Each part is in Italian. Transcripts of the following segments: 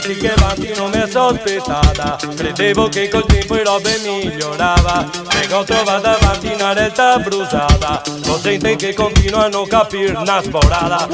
Sì che avanti non mi sospettata, credevo che col tempo le robe migliorava, che ho trovato davanti una realtà bruciata, lo sente che continua a non capire una sporata.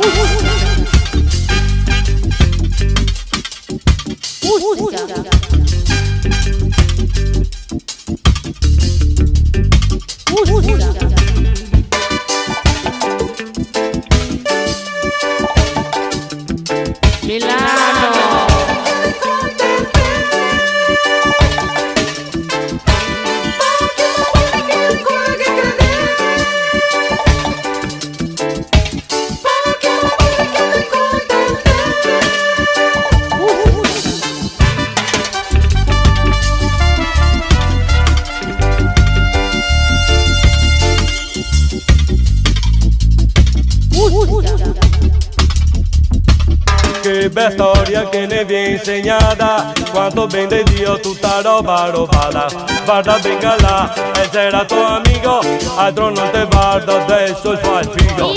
Che bella storia che ne viene insegnata, quanto ben di Dio tutta roba robata. Guarda venga là, e c'era tuo amico, altro non te guarda, adesso fa il figo.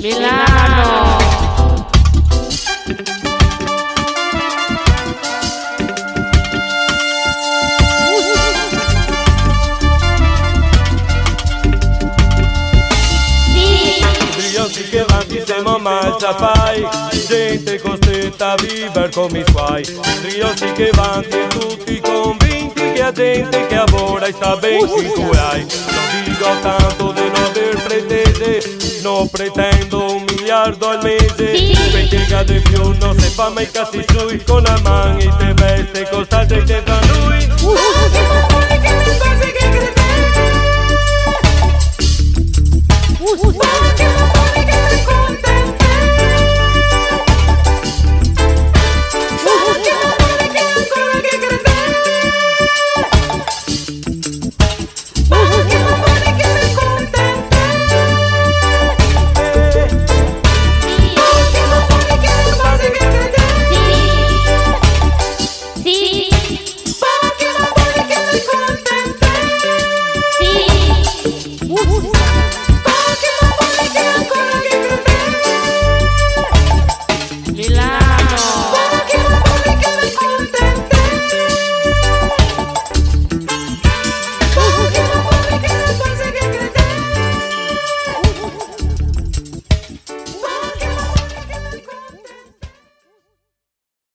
Milano! Sì che avanti siamo mangia fai, gente costretta a vivere come i suoi. Io sì che avanti e tutti convinti che la gente che lavora e sta ben che tu hai. Non dico tanto di non aver pretese, non pretendo 1 miliardo al mese, perché cade più non si fa mai cazzi sui, con la mano e te veste costante che tra lui.